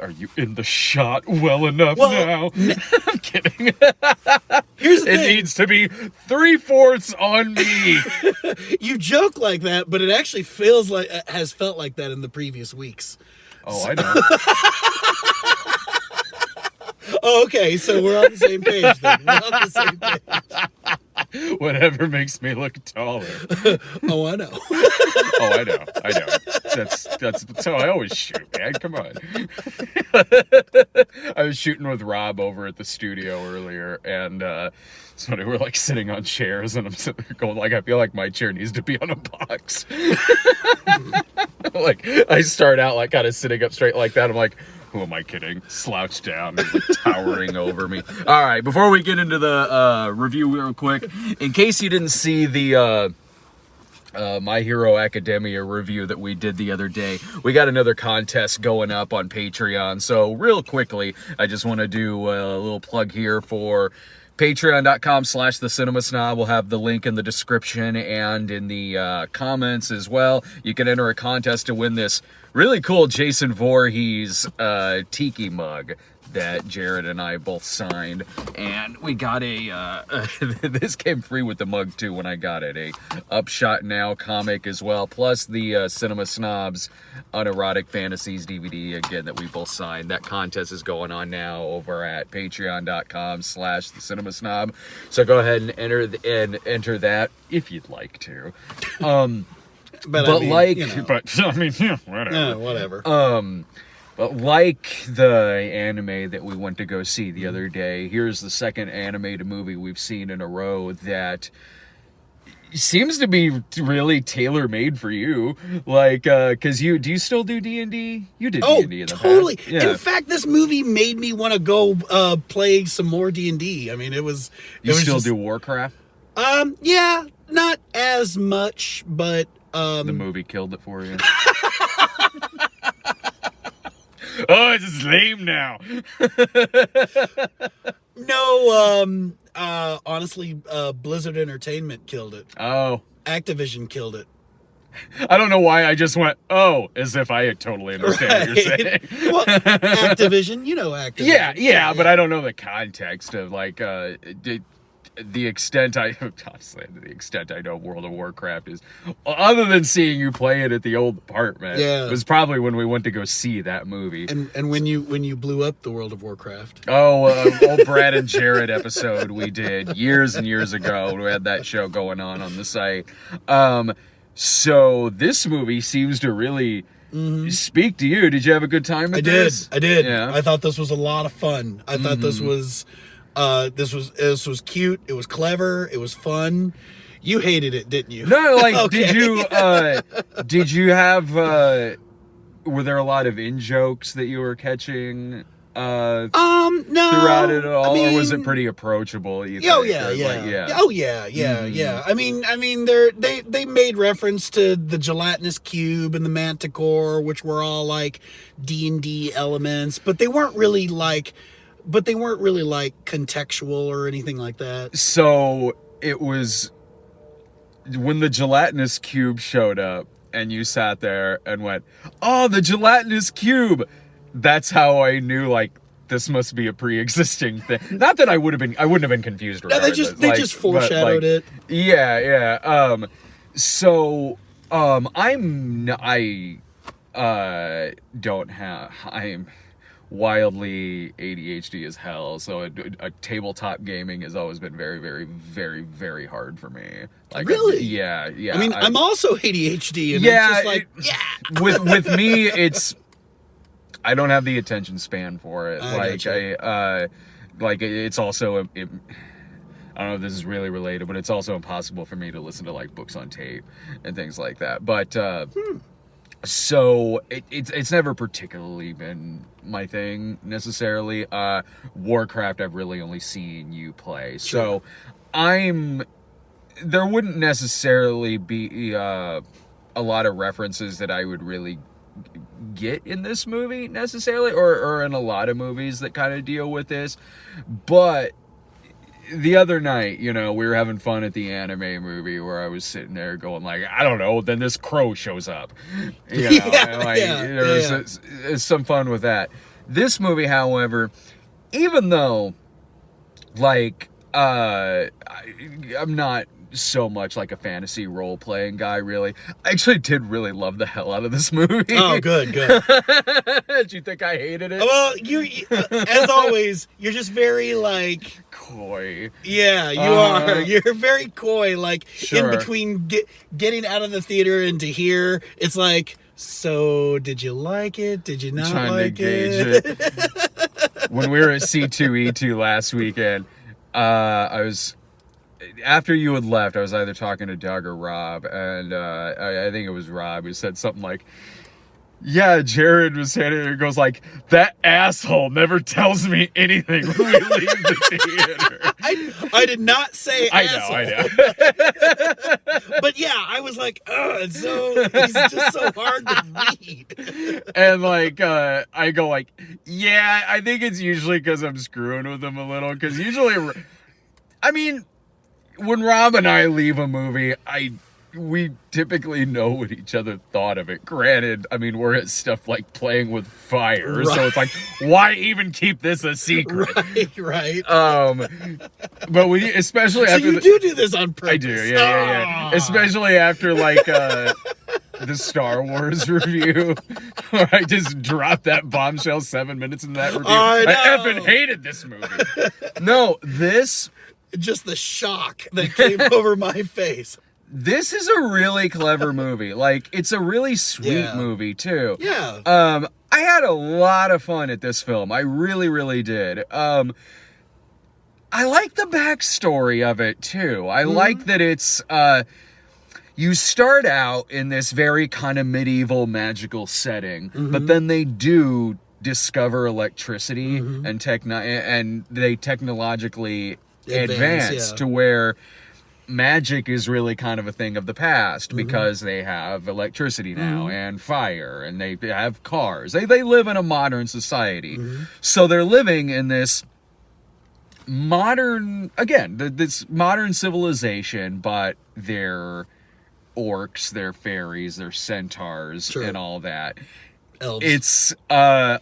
Are you in the shot well enough now? I'm kidding. Here's the It thing. needs to be 3/4 on me. You joke like that, but it actually feels like has felt like that in the previous weeks. Oh, I know. Oh, okay, so we're on the same page then. We're on the same page. Whatever makes me look taller. Oh, I know. Oh, I know. That's how I always shoot, man. Come on. I was shooting with Rob over at the studio earlier, and so we're like sitting on chairs, and I'm sitting there going like, I feel like my chair needs to be on a box. Like I start out like kind of sitting up straight like that. I'm like, who am I kidding? Slouched down, like, towering over me. All right, before we get into the review real quick, in case you didn't see the My Hero Academia review that we did the other day, we got another contest going up on Patreon. So real quickly, I just want to do a little plug here for patreon.com/thecinemasnob. We'll have the link in the description and in the comments as well. You can enter a contest to win this really cool Jason Voorhees tiki mug that Jerrid and I both signed, and we got this came free with the mug too when I got it, a Upshot Now comic as well, plus the Cinema Snobs Unerotic Fantasies DVD again that we both signed. That contest is going on now over at patreon.com/thecinemasnob, so go ahead and enter that if you'd like to. But I mean, whatever. But like the anime that we went to go see the other day, here's the second animated movie we've seen in a row that seems to be really tailor-made for you. Like, because do you still do D&D? You did D&D in the totally. past. Yeah. In fact, this movie made me want to go play some more D&D. I mean, it was... You still do Warcraft? Yeah, not as much, but... The movie killed it for you. Oh, it's just lame now. No, honestly, Blizzard Entertainment killed it. Oh. Activision killed it. I don't know why I just went, oh, as if I totally understand what you're saying. Well, Activision, you know Activision. Yeah, but I don't know the context of, like, the extent I know World of Warcraft is, other than seeing you play it at the old apartment, it was probably when we went to go see that movie. And when you blew up the World of Warcraft. Oh, old Brad and Jerrid episode we did years and years ago. We had that show going on the site. So this movie seems to really speak to you. Did you have a good time with this? I did. Yeah. I thought this was a lot of fun. I thought this was cute. It was clever. It was fun. You hated it, didn't you? No, like, Okay. did you have, were there a lot of in-jokes that you were catching, No. throughout it at all, I mean, or was it pretty approachable? You Oh think? yeah, Or, yeah. like, yeah. Oh yeah, yeah, yeah. I mean, they made reference to the gelatinous cube and the manticore, which were all like D&D elements, but they weren't really like contextual or anything like that. So it was when the gelatinous cube showed up and you sat there and went, oh, the gelatinous cube. That's how I knew, like, this must be a pre-existing thing. Not that I wouldn't have been confused. No, they just foreshadowed it. Yeah. I'm wildly ADHD as hell, so a tabletop gaming has always been very, very, very, very hard for me. Like, really? Yeah. I mean, I'm also ADHD, and yeah, it's just like, with me, it's, I don't have the attention span for it. It's also, I don't know if this is really related, but it's also impossible for me to listen to, like, books on tape and things like that. But, so it's never particularly been my thing necessarily. Warcraft, I've really only seen you play. Sure. So there wouldn't necessarily be a lot of references that I would really get in this movie necessarily, or in a lot of movies that kind of deal with this. But the other night, we were having fun at the anime movie where I was sitting there going like, I don't know, then this crow shows up. There's some fun with that. This movie, however, even though, like, I'm not so much like a fantasy role-playing guy, really. I actually did really love the hell out of this movie. Oh, good. Did you think I hated it? Well, you as always, you're just very, like... coy. Yeah, you are. You're very coy, like, sure. in between getting out of the theater and to here, it's like, so, did you like it? Did you not like it? When we were at C2E2 last weekend, I was... After you had left, I was either talking to Doug or Rob, and I think it was Rob who said something like, yeah, Jerrid was saying it, goes like, that asshole never tells me anything when we leave the theater. I did not say asshole. I know. But yeah, I was like, he's just so hard to read. And like, I go like, yeah, I think it's usually because I'm screwing with him a little, because usually, I mean... when Rob and I leave a movie, we typically know what each other thought of it. Granted, I mean, we're at stuff like playing with fire, right. So it's like, why even keep this a secret? Right. But we, especially so after... you do this on purpose. I do, yeah. Especially after, like, the Star Wars review, where I just dropped that bombshell 7 minutes into that review. I effing hated this movie. No, this... just the shock that came over my face. This is a really clever movie. Like, it's a really sweet movie, too. Yeah. I had a lot of fun at this film. I really, really did. I like the backstory of it, too. I like that it's... you start out in this very kind of medieval magical setting, but then they do discover electricity and they technologically... advance to where magic is really kind of a thing of the past because they have electricity now and fire and they have cars. They live in a modern society. So they're living in this modern, again, this modern civilization, but they're orcs, they're fairies, they're centaurs and all that. Elves. It's a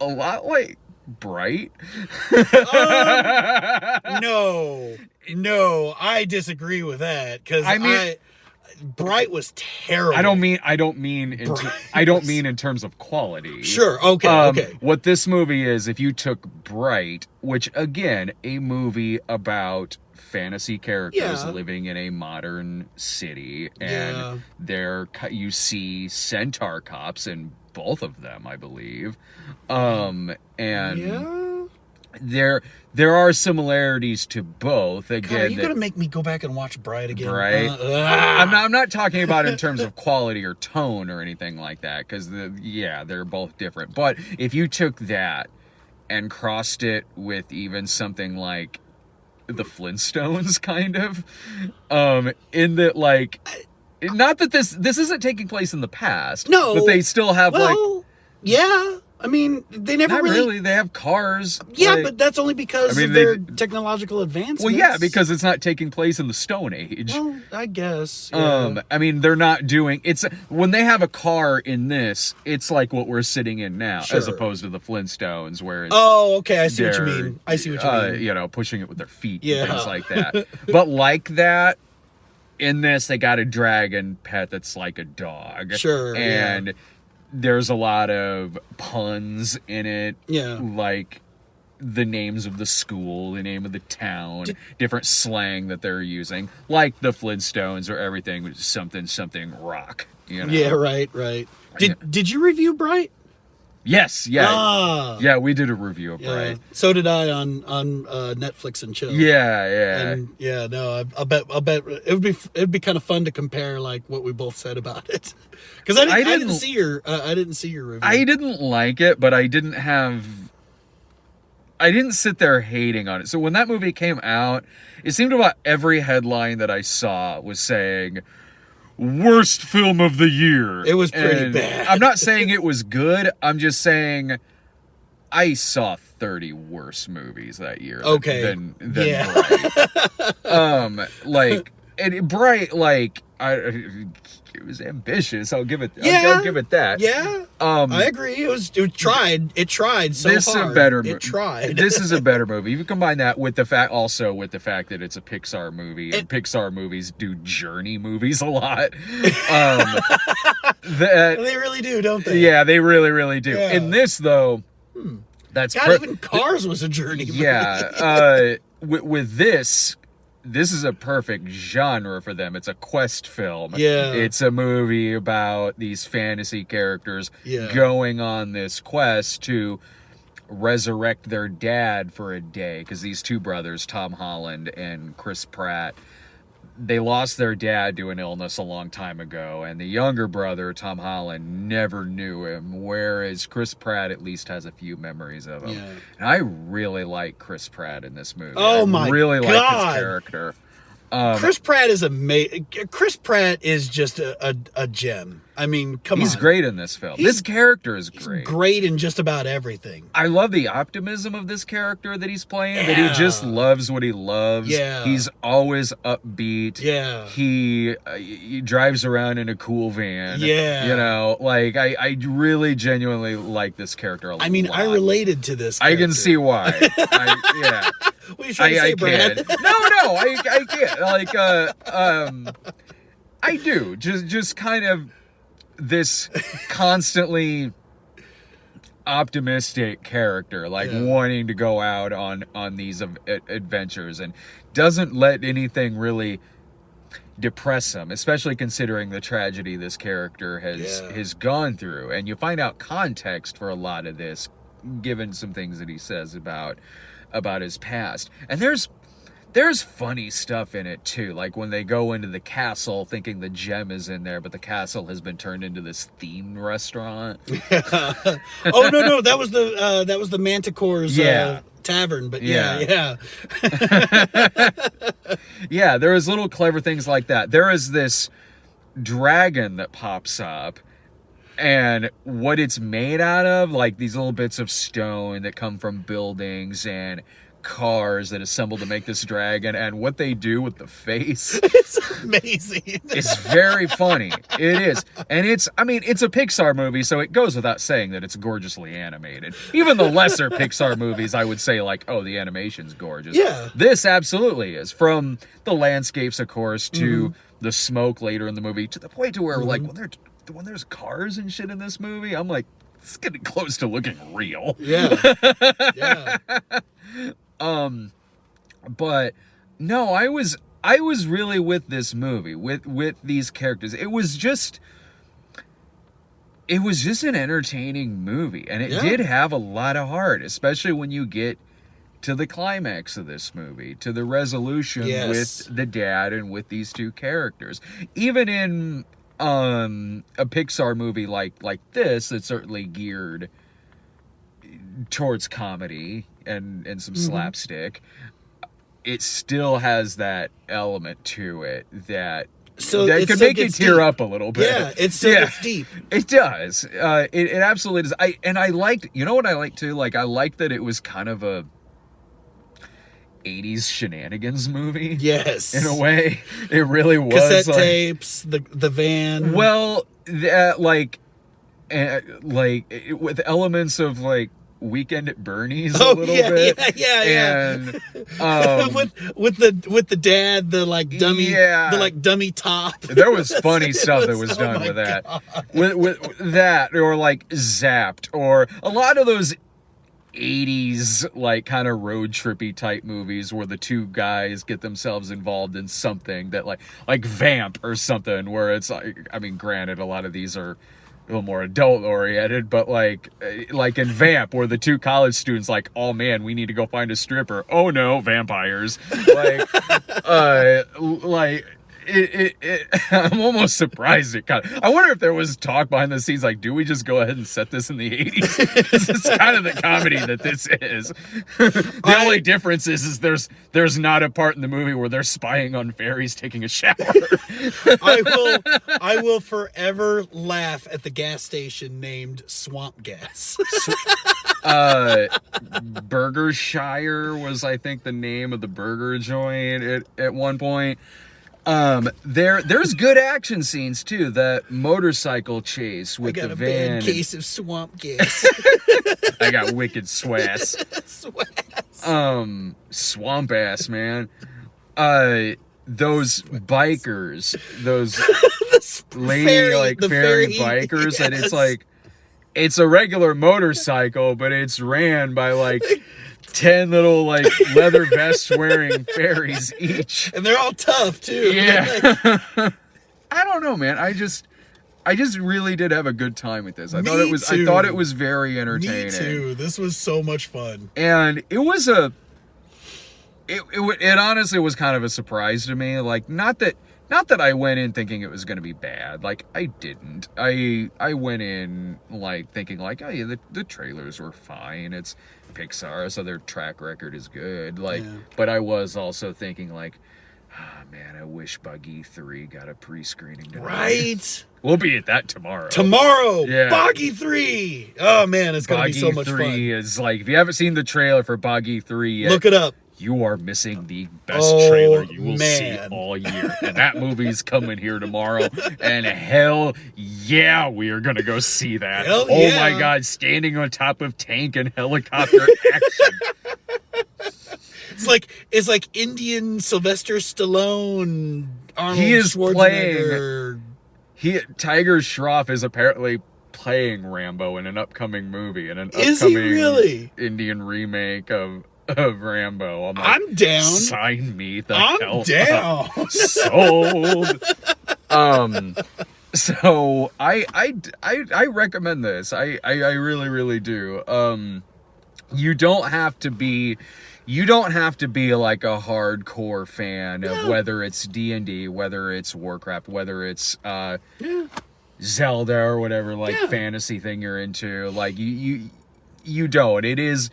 lot like Bright? No, I disagree with that because Bright was terrible. I don't mean in terms of quality. Sure, okay. What this movie is, if you took Bright, which again, a movie about fantasy characters living in a modern city, and you see centaur cops in both of them, I believe. There are similarities to both. Again, God, are you gonna make me go back and watch Bright again? Right? I'm not talking about in terms of quality or tone or anything like that, because they're both different. But if you took that and crossed it with even something like the Flintstones, kind of, in that, like, not that this isn't taking place in the past. No, but they still have yeah. I mean, they never not really. They have cars. Yeah, but that's only because of their technological advancements. Well, yeah, because it's not taking place in the Stone Age. Well, I guess. Yeah. I mean, they're not doing... when they have a car in this, it's like what we're sitting in now, as opposed to the Flintstones, where... Oh, okay, I see what you mean. Pushing it with their feet and things like that. But like that, in this, they got a dragon pet that's like a dog. Sure, and... there's a lot of puns in it. Yeah. Like the names of the school, the name of the town, different slang that they're using. Like the Flintstones or everything was something rock. Yeah, right. Did you review Bright? Yes, yeah. Yeah, we did a review of Bright. So did I on Netflix and chill. Yeah. And I'll bet it'd be kind of fun to compare like what we both said about it. Cuz I didn't see your review. I didn't like it, but I didn't sit there hating on it. So when that movie came out, it seemed about every headline that I saw was saying worst film of the year. It was pretty bad. I'm not saying it was good. I'm just saying I saw 30 worse movies that year. Okay. Than Yeah. Bright. Like, and Bright, like, it was ambitious. I'll give it that. Yeah. I agree. It tried so This hard. is a better movie. It tried. This is a better movie. You combine that with the fact that it's a Pixar movie, and Pixar movies do journey movies a lot. They really do, don't they? Yeah, they really, really do. Yeah. In this, though, that's even Cars was a journey movie. Yeah. With this is a perfect genre for them. It's a quest film. Yeah. It's a movie about these fantasy characters going on this quest to resurrect their dad for a day. Because these two brothers, Tom Holland and Chris Pratt, they lost their dad to an illness a long time ago, and the younger brother, Tom Holland, never knew him, whereas Chris Pratt at least has a few memories of him. Yeah. And I really like Chris Pratt in this movie. Oh my God. I really like his character. Chris Pratt is amazing. Chris Pratt is just a gem. I mean, come on. He's great in this film. This character is great. Great in just about everything. I love the optimism of this character that he's playing, that he just loves what he loves. Yeah. He's always upbeat. Yeah. He drives around in a cool van. Yeah. You know, like, I really genuinely like this character a lot. I mean, I related to this character. I can see why. Yeah. What are you trying to say, Brad? No, I can't. Like, I do. Just kind of this constantly optimistic character, like wanting to go out on these adventures, and doesn't let anything really depress him, especially considering the tragedy this character has gone through. And you find out context for a lot of this, given some things that he says about his past. And there's funny stuff in it too, like when they go into the castle thinking the gem is in there, but the castle has been turned into this themed restaurant. Oh no, that was the Manticore's tavern. But yeah. Yeah, there is little clever things like that. There is this dragon that pops up, and what it's made out of, like these little bits of stone that come from buildings and cars that assemble to make this dragon, and what they do with the face, it's amazing. It's very funny. It is. And it's a Pixar movie, so it goes without saying that it's gorgeously animated. Even the lesser Pixar movies, I would say, like, oh, the animation's gorgeous. Yeah. This absolutely is. From the landscapes, of course, to the smoke later in the movie, to the point to where, like, when there's cars and shit in this movie, I'm like, it's getting close to looking real. Yeah. Yeah. But no, I was really with this movie, with these characters. It was just an entertaining movie, and it did have a lot of heart, especially when you get to the climax of this movie, to the resolution with the dad and with these two characters. Even in a Pixar movie like this, that's certainly geared towards comedy and some slapstick, it still has that element to it that can make you tear up a little bit. Yeah, it still gets deep. It does. It absolutely does. I liked, you know what I liked too? Like, I liked that it was kind of a 80s shenanigans movie. Yes. In a way. It really was. Cassette tapes, the van. Well, with elements of, like, Weekend at Bernie's a little bit. Yeah. And with the dad, the dummy top. There was funny stuff that was done with that. With that, or like Zapped, or a lot of those 80s, like, kind of road trippy type movies where the two guys get themselves involved in something that like Vamp or something, where it's like, I mean, granted, a lot of these are a little more adult oriented, but like in Vamp, where the two college students, like, oh man, we need to go find a stripper. Oh no, vampires. I'm almost surprised it kind of. I wonder if there was talk behind the scenes, like, do we just go ahead and set this in the 80s? This is kind of the comedy that this is. The only difference is there's not a part in the movie where they're spying on fairies taking a shower. I will forever laugh at the gas station named Swamp Gas. Burgershire was, I think, the name of the burger joint at one point. There's good action scenes too. That motorcycle chase with the van. I got a bad case of swamp gas. I got wicked swass. Swamp ass, man. Those bikers, those fairy bikers, yes. And it's like, it's a regular motorcycle, but it's ran by like 10 little like leather vest wearing fairies each, and they're all tough too. Yeah. I don't know, man. I just really did have a good time with this. I thought it was very entertaining. Me too. This was so much fun, and it was it honestly was kind of a surprise to me. Like, not that I went in thinking it was going to be bad. Like, I didn't. I went in like thinking like, oh yeah, the trailers were fine. It's Pixar, so their track record is good. Like, yeah. But I was also thinking like, oh man, I wish Buggy 3 got a pre-screening tonight. Right? We'll be at that tomorrow. Yeah. Boggy 3. Oh man, it's going to be so much fun. Boggy 3 is like, if you haven't seen the trailer for Boggy 3 yet, look it up. You are missing the best trailer you will see all year. And that movie's coming here tomorrow. And hell yeah, we are going to go see that. Hell oh yeah. My God, standing on top of tank and helicopter action. It's like Indian Sylvester Stallone, Arnold he is Schwarzenegger. Tiger Shroff is apparently playing Rambo in an upcoming movie. Is he really? Indian remake of Rambo. I'm like, I'm down. Sign me the hell down. Up. Sold. So I recommend this. I really, really do. You don't have to be like a hardcore fan of whether it's D&D, whether it's Warcraft, whether it's Zelda or whatever fantasy thing you're into. Like you don't. It is.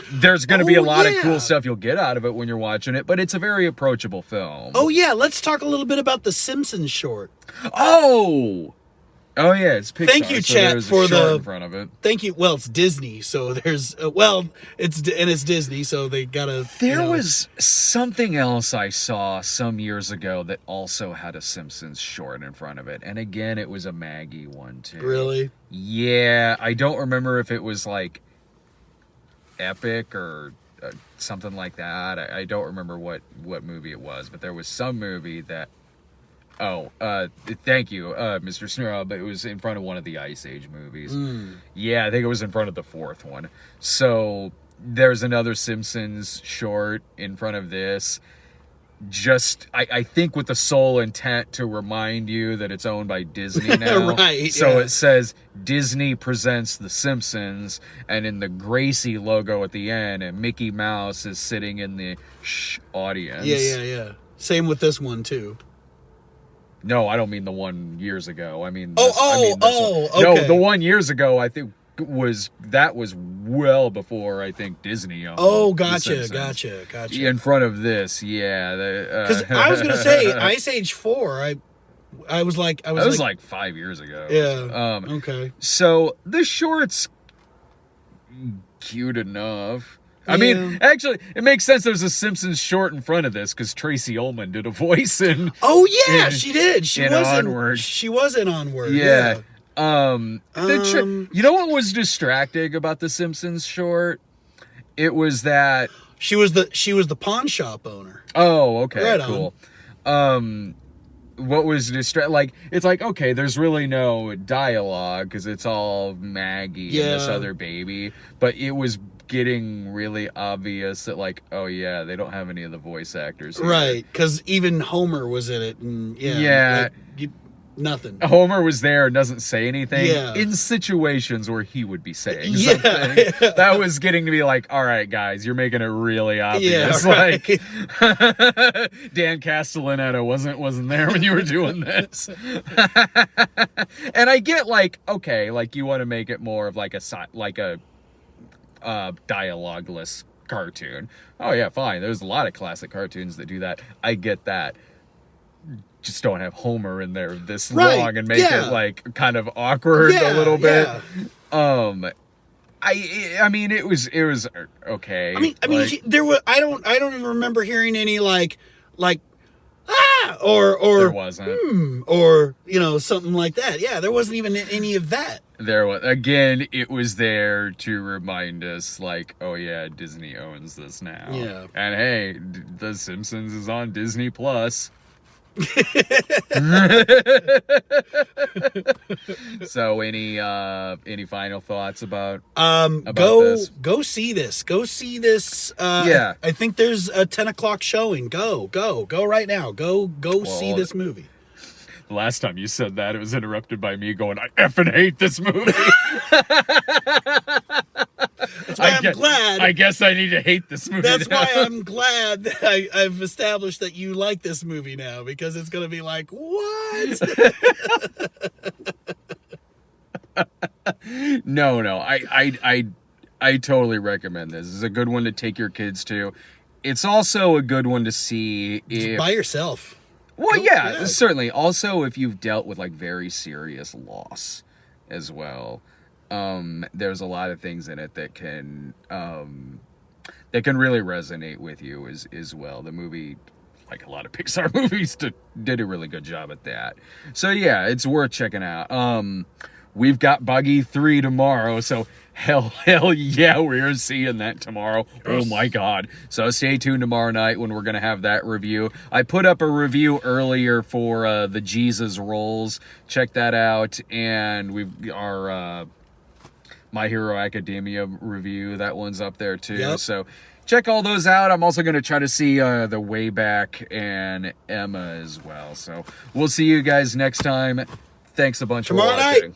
There's going to be a lot of cool stuff you'll get out of it when you're watching it, but it's a very approachable film. Oh, yeah. Let's talk a little bit about the Simpsons short. Oh, yeah. It's Pixar. Thank you, chat, for the in front of it. Thank you. Well, it's Disney, so there's it's Disney, so they gotta. There was something else I saw some years ago that also had a Simpsons short in front of it, and again, it was a Maggie one too. Really? Yeah, I don't remember if it was like Epic or something like that. I don't remember what movie it was, but there was some movie that thank you, Mr. Snurl, it was in front of one of the Ice Age movies. Yeah, I think it was in front of the fourth one. So there's another Simpsons short in front of this, just I think with the sole intent to remind you that it's owned by Disney now. Right. So it says Disney presents The Simpsons, and in the Gracie logo at the end, and Mickey Mouse is sitting in the audience. Yeah. Same with this one too. No, I don't mean the one years ago. I mean okay. No, the one years ago I think was well before I think Disney owned. Oh, gotcha. In front of this, yeah. Because I was gonna say Ice Age 4. I was like 5 years ago. Yeah. Okay. So the short's cute enough. I mean, actually, it makes sense there's a Simpsons short in front of this because Tracy Ullman did a voice in. Oh yeah, she did. She was Onward. She was in Onward. Yeah. You know what was distracting about the Simpsons short? It was that she was the pawn shop owner. Oh, okay, right cool. What was like? It's like, okay, there's really no dialogue because it's all Maggie and this other baby, but it was getting really obvious that like, oh yeah, they don't have any of the voice actors here. Right, because even Homer was in it, and Nothing. Homer was there and doesn't say anything Yeah. in situations where he would be saying Yeah. something. That was getting to be like, all right, guys, you're making it really obvious. Yeah, right. Like Dan Castellaneta wasn't there when you were doing this. And I get like, okay, like you want to make it more of like a dialogueless cartoon. Oh yeah, fine. There's a lot of classic cartoons that do that. I get that. Just don't have Homer in there this long and make it like kind of awkward a little bit. Yeah. I mean it was okay. I mean like, there was I don't even remember hearing any like or there wasn't or something like that. Yeah, there wasn't even any of that. There was, again, it was there to remind us, like, oh yeah, Disney owns this now. Yeah. And hey, The Simpsons is on Disney Plus. So any final thoughts about this? Go see this. Go see this. Yeah. I think there's a 10:00 showing. Go right now. Go see this movie. The last time you said that, it was interrupted by me going, I effing hate this movie. That's why I'm glad. I guess I need to hate this movie. That's now. why I'm glad that I've established that you like this movie now, because it's going to be like, what? No. I totally recommend this. This is a good one to take your kids to. It's also a good one to see if... by yourself. Well, yeah, certainly. Also, if you've dealt with like very serious loss as well, there's a lot of things in it that can really resonate with you as well. The movie, like a lot of Pixar movies, did a really good job at that. So yeah, it's worth checking out. We've got Buggy 3 tomorrow, so hell yeah, we're seeing that tomorrow. Oh my god. So stay tuned tomorrow night when we're going to have that review. I put up a review earlier for the Jesus Rolls. Check that out. And we've our My Hero Academia review. That one's up there too. Yep. So check all those out. I'm also going to try to see the Wayback and Emma as well. So we'll see you guys next time. Thanks a bunch for watching. Tomorrow night.